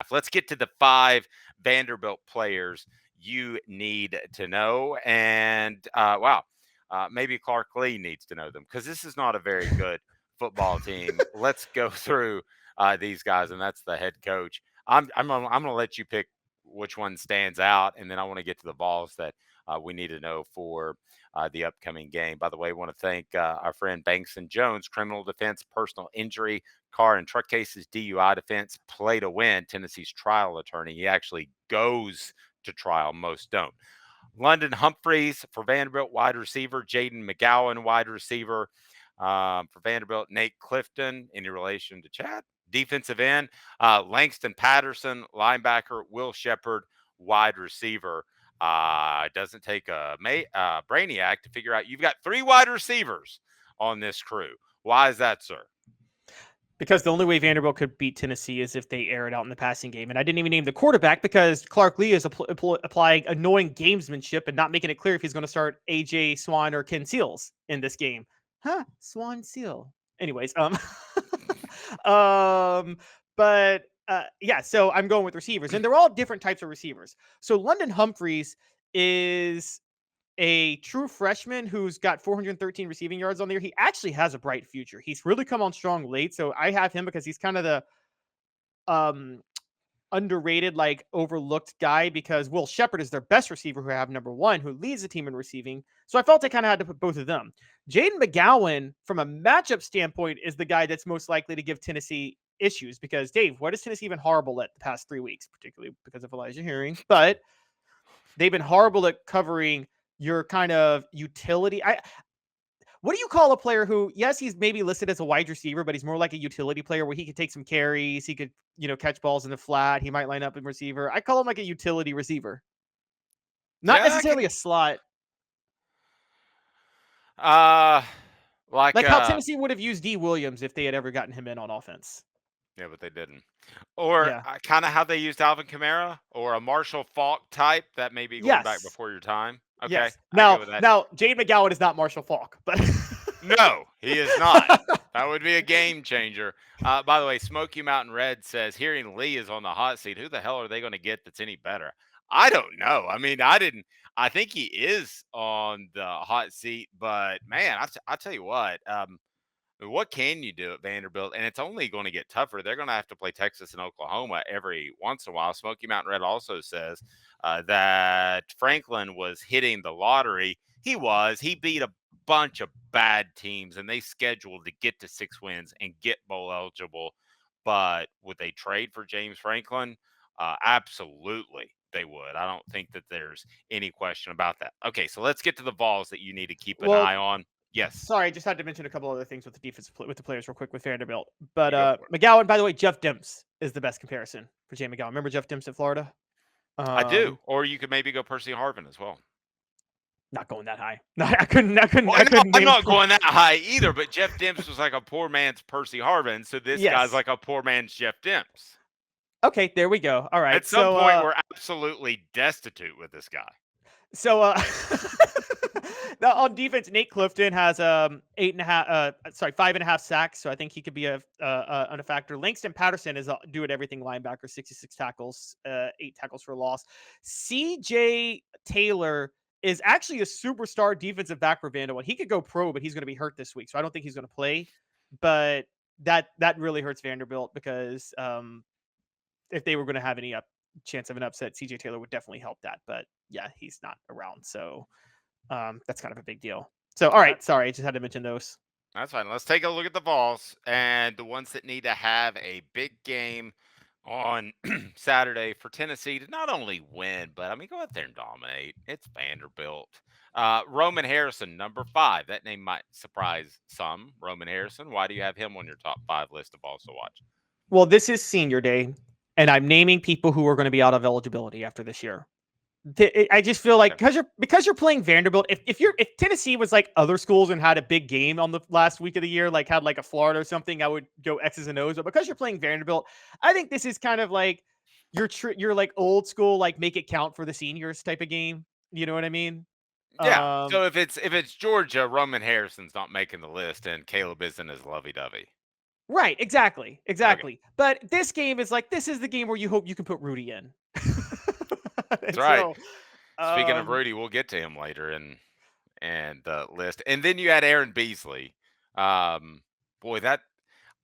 draft. Let's get to the 5 Vanderbilt players you need to know. And wow, maybe Clark Lee needs to know them because this is not a very good football team. Let's go through these guys, and that's the head coach. I'm gonna let you pick which one stands out, and then I want to get to the Vols that we need to know for the upcoming game. By the way, I want to thank our friend Banks and Jones, criminal defense, personal injury, car and truck cases, DUI defense, play to win. Tennessee's trial attorney. He actually goes to trial. Most don't. London Humphreys for Vanderbilt, wide receiver. Jaden McGowan, wide receiver for Vanderbilt. Nate Clifton, any relation to Chad? Defensive end. Langston Patterson, linebacker. Will Shepard, wide receiver. It doesn't take a brainiac to figure out you've got 3 wide receivers on this crew. Why is that, sir? Because the only way Vanderbilt could beat Tennessee is if they air it out in the passing game. And I didn't even name the quarterback because Clark Lee is applying annoying gamesmanship and not making it clear if he's going to start AJ Swan or Ken Seals in this game. Swan Seal. Anyways, but yeah, so I'm going with receivers, and they're all different types of receivers. So London Humphreys is a true freshman who's got 413 receiving yards on there. He actually has a bright future. He's really come on strong late, so I have him because he's kind of the underrated, like overlooked guy because Will Shepard is their best receiver who I have number 1, who leads the team in receiving. So I felt I kind of had to put both of them. Jaden McGowan, from a matchup standpoint, is the guy that's most likely to give Tennessee issues because, Dave, what has Tennessee been horrible at the past 3 weeks, particularly because of Elijah Herring? But they've been horrible at covering your kind of utility. What do you call a player who, yes, he's maybe listed as a wide receiver, but he's more like a utility player where he could take some carries, he could, catch balls in the flat, he might line up in receiver. I call him like a utility receiver. Not necessarily a slot. Like how Tennessee would have used D. Williams if they had ever gotten him in on offense. Yeah, but they didn't. Or kind of how they used Alvin Kamara or a Marshall Faulk type that may be going back before your time. Okay. Yes. Now, Jaden McGowan is not Marshall Faulk, but no, he is not. That would be a game changer. By the way, Smoky Mountain Red says hearing Lee is on the hot seat. Who the hell are they going to get that's any better? I don't know. I mean, I think he is on the hot seat, but man, I tell you what can you do at Vanderbilt? And it's only going to get tougher. They're going to have to play Texas and Oklahoma every once in a while. Smoky Mountain Red also says that Franklin was hitting the lottery. He was. He beat a bunch of bad teams, and they scheduled to get to 6 wins and get bowl eligible. But would they trade for James Franklin? Absolutely, they would. I don't think that there's any question about that. Okay, so let's get to the Vols that you need to keep an eye on. Yes. Sorry, I just had to mention a couple other things with the defense with the players real quick with Vanderbilt. But McGowan, by the way, Jeff Demps is the best comparison for Jay McGowan. Remember Jeff Demps at Florida? I do. Or you could maybe go Percy Harvin as well. Not going that high. I couldn't. I'm not going that high either. But Jeff Demps was like a poor man's Percy Harvin, so this guy's like a poor man's Jeff Demps. Okay, there we go. All right. At some point, we're absolutely destitute with this guy. So now on defense, Nate Clifton has 5.5 sacks, so I think he could be a factor. Langston Patterson is do it everything linebacker, 66 tackles, 8 tackles for loss. CJ Taylor is actually a superstar defensive back for Vanderbilt. He could go pro, but he's going to be hurt this week, so I don't think he's going to play. But that really hurts Vanderbilt because if they were going to have any chance of an upset, CJ Taylor would definitely help that. But yeah, he's not around, so that's kind of a big deal. So all right, sorry, I just had to mention those. That's fine. Let's take a look at the Vols and the ones that need to have a big game on Saturday for Tennessee to not only win, but I mean, go out there and dominate. It's Vanderbilt. Roman Harrison, number 5. That name might surprise some. Roman Harrison. Why do you have him on your top 5 list of Vols to watch? Well, this is senior day, and I'm naming people who are going to be out of eligibility after this year. I just feel like because you're playing Vanderbilt, if Tennessee was like other schools and had a big game on the last week of the year, like had like a Florida or something, I would go X's and O's. But because you're playing Vanderbilt, I think this is kind of like you're like old school, like make it count for the seniors type of game. You know what I mean? Yeah. So if it's Georgia, Roman Harrison's not making the list, and Caleb isn't as lovey-dovey. Right, exactly, Okay, exactly. But this game is like, this is the game where you hope you can put Rudy in. that's And right. so, Speaking of um, Rudy, we'll get to him later in the list, and then you had Aaron Beasley. Um, boy, that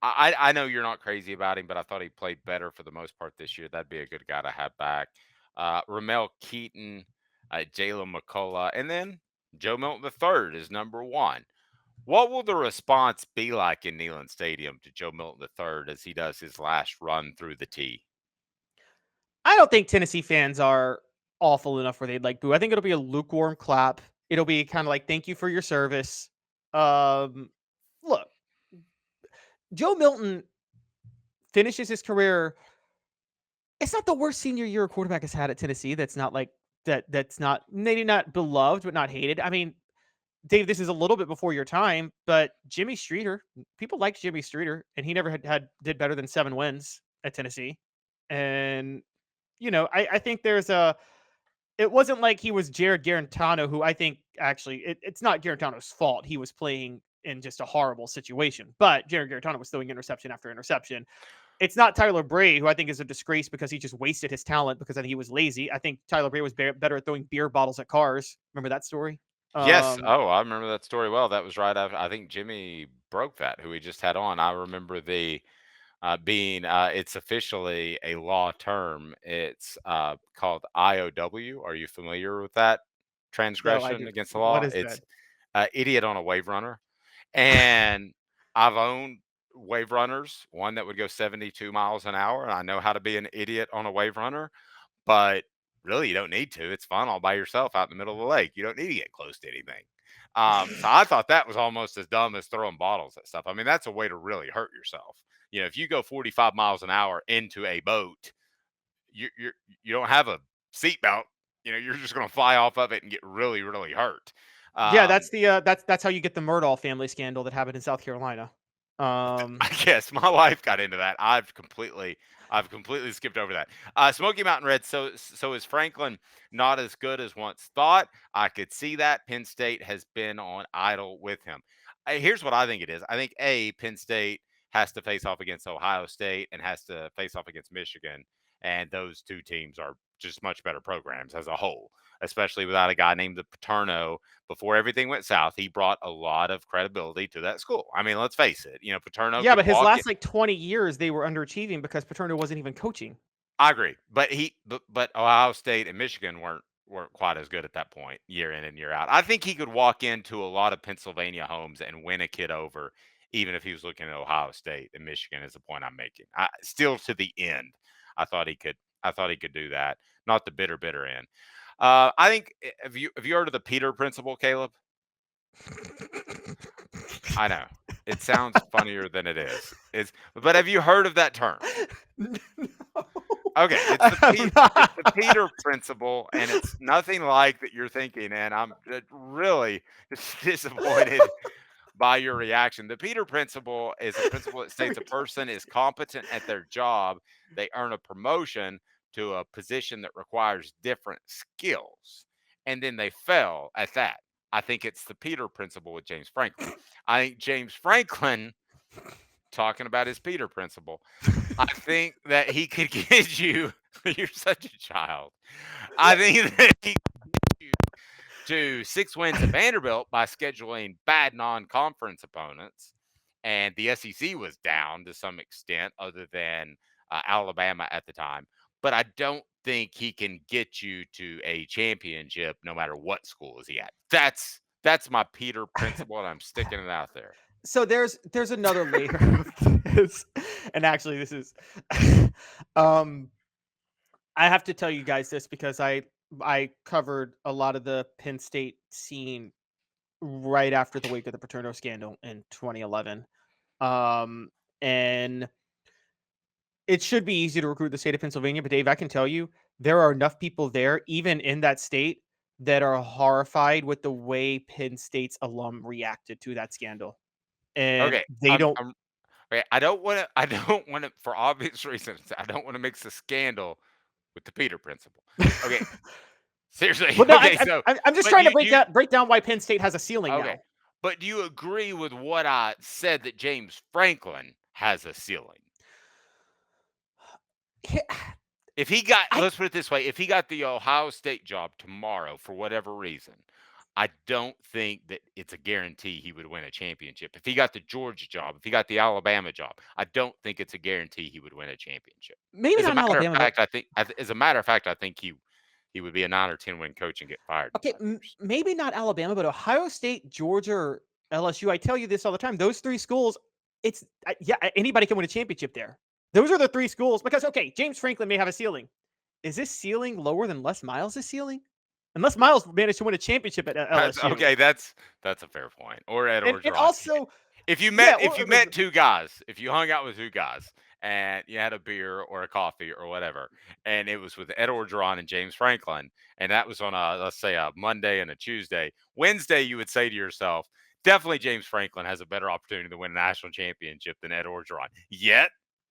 I know you're not crazy about him, but I thought he played better for the most part this year. That'd be a good guy to have back. Ramel Keaton, Jalen McCullough, and then Joe Milton III is number one. What will the response be like in Neyland Stadium to Joe Milton III as he does his last run through the tee? I don't think Tennessee fans are awful enough where they'd like boo. I think it'll be a lukewarm clap. It'll be kind of like, thank you for your service. Um, Look, Joe Milton finishes his career. It's not the worst senior year a quarterback has had at Tennessee. That's not like that. That's not maybe not beloved, but not hated. I mean, Dave, this is a little bit before your time, but Jimmy Streeter, people liked Jimmy Streeter, and he never did better than 7 wins at Tennessee. And I think there's a. It wasn't like he was Jared Garantano, who I think actually it's not Garantano's fault. He was playing in just a horrible situation, but Jared Garantano was throwing interception after interception. It's not Tyler Bray, who I think is a disgrace because he just wasted his talent because I think he was lazy. I think Tyler Bray was better at throwing beer bottles at cars. Remember that story? Yes. Um, Oh, I remember that story well. That was right after I think Jimmy broke that, who we just had on. I remember the being it's officially a law term. It's called IOW. Are you familiar with that no, I transgression do. against the What law? is that? It's idiot on a wave runner. And I've owned wave runners, one that would go 72 miles an hour. And I know how to be an idiot on a wave runner, but really, you don't need to. It's fun all by yourself out in the middle of the lake. You don't need to get close to anything. So I thought that was almost as dumb as throwing bottles at stuff. I mean, that's a way to really hurt yourself. If you go 45 miles an hour into a boat, you you don't have a seatbelt. You're just going to fly off of it and get really, really hurt. Yeah, that's Um, the that's how you get the Murdaugh family scandal that happened in South Carolina. Um, I guess my wife got into that. I've completely skipped over that. Smoky Mountain Red. So is Franklin not as good as once thought? I could see that Penn State has been on idle with him. Here's what I think it is. I think Penn State has to face off against Ohio State and has to face off against Michigan, and those two teams are just much better programs as a whole, especially without a guy named the Paterno. Before everything went south, he brought a lot of credibility to that school. I mean, let's face it. Paterno yeah, could but his walk in. last like 20 years they were underachieving because Paterno wasn't even coaching. I agree, but Ohio State and Michigan weren't quite as good at that point, year in and year out. I think he could walk into a lot of Pennsylvania homes and win a kid over, even if he was looking at Ohio State and Michigan. Is the point I'm making. Still to the end, I thought he could. I thought he could do that. Not the bitter end. I think have you heard of the Peter principle, Caleb? I know. It sounds funnier than it is. But have you heard of that term? No, Okay, it's I the have It's the not. Peter principle, and it's nothing like that you're thinking. And I'm really disappointed by your reaction. The Peter principle is a principle that There states a we go. person is competent at their job. They earn a promotion to a position that requires different skills, and then they fail at that. I think it's the Peter principle with James Franklin. I think James Franklin, talking about his Peter principle, I think that he could get you. You're such a child. I think that he to 6 wins at Vanderbilt by scheduling bad non-conference opponents, and the SEC was down to some extent, other than Alabama at the time. But I don't think he can get you to a championship, no matter what school is he at. That's my Peter principle, and I'm sticking it out there. So there's another layer of this, and actually this is, um, I have to tell you guys this because I covered a lot of the Penn State scene right after the wake of the Paterno scandal in 2011. Um, and it should be easy to recruit the state of Pennsylvania, but Dave, I can tell you there are enough people there, even in that state, that are horrified with the way Penn State's alum reacted to that scandal. And Okay, they don't. okay, I don't want to. I don't want to, for obvious reasons. I don't want to mix a scandal with the Peter principle. Okay, seriously. Well, no, Okay, so I'm just but trying to do you break down why Penn State has a ceiling okay, now. but do you agree with what I said that James Franklin has a ceiling. Yeah, If he got, I let's put it this way, if he got the Ohio State job tomorrow for whatever reason, I don't think that it's a guarantee he would win a championship. If he got the Georgia job, if he got the Alabama job, I don't think it's a guarantee he would win a championship. maybe As a not in matter of Alabama, but fact, I think, as a matter of fact, I think he would be a 9 or 10 win coach and get fired in okay, 5 years. maybe not Alabama, but Ohio State, Georgia, or LSU. I tell you this all the time. Those three schools, yeah, anybody can win a championship there. Those are the three schools because okay, James Franklin may have a ceiling. Is this ceiling lower than Les Miles' ceiling? And Les Miles managed to win a championship at LSU. Okay, that's a fair point. Or Ed And Orgeron. also, If you yeah, met two guys, if you hung out with two guys and you had a beer or a coffee or whatever, and it was with Ed Orgeron and James Franklin, and that was on a, let's say, a Monday and a Tuesday. Wednesday, you would say to yourself, definitely James Franklin has a better opportunity to win a national championship than Ed Orgeron. Yet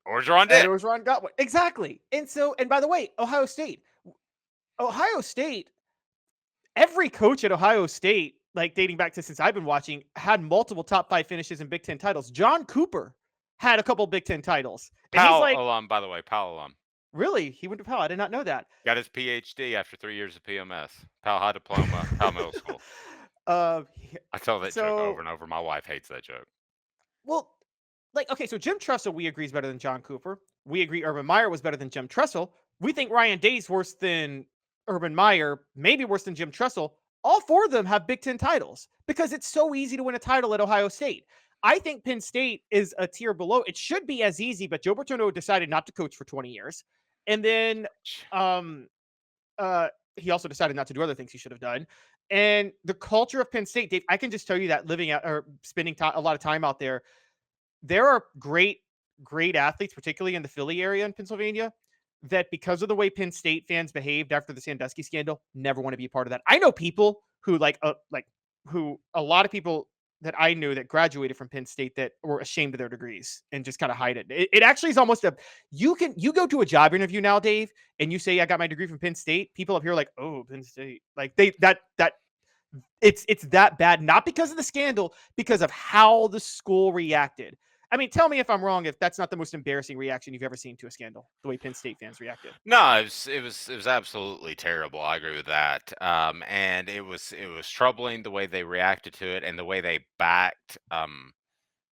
Orgeron Ed did. Orgeron got one. Exactly. And so, and by the way, Ohio State, every coach at Ohio State, like dating back to since I've been watching, had multiple top 5 finishes in Big Ten titles. John Cooper had a couple Big Ten titles. And he's Powell like, alum, by the way, Powell alum. really? He went to Powell. I did not know that. Got his PhD after 3 years of PMS. Powell High Diploma, Powell Middle School. I tell that joke over and over. My wife hates that joke. Well, like, okay, so Jim Tressel, we agree is better than John Cooper. We agree Urban Meyer was better than Jim Tressel. We think Ryan Day's worse than Urban Meyer, maybe worse than Jim Tressel. All 4 of them have Big Ten titles because it's so easy to win a title at Ohio State. I think Penn State is a tier below. It should be as easy, but Joe Bertono decided not to coach for 20 years. And then he also decided not to do other things he should have done. And the culture of Penn State, Dave, I can just tell you that living out or spending a lot of time out there are great athletes, particularly in the Philly area in Pennsylvania, that because of the way Penn State fans behaved after the Sandusky scandal, never want to be a part of that. I know people who who a lot of people that I knew that graduated from Penn State that were ashamed of their degrees and just kind of hide it. It actually is almost you go to a job interview now, Dave, and you say I got my degree from Penn State. People up here are like, oh, Penn State, like it's that bad, not because of the scandal, because of how the school reacted. I mean, tell me if I'm wrong, if that's not the most embarrassing reaction you've ever seen to a scandal, the way Penn State fans reacted. No, it was absolutely terrible. I agree with that. And it was troubling the way they reacted to it and the way they backed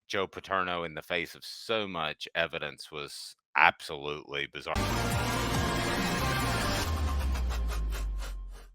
Joe Paterno in the face of so much evidence was absolutely bizarre.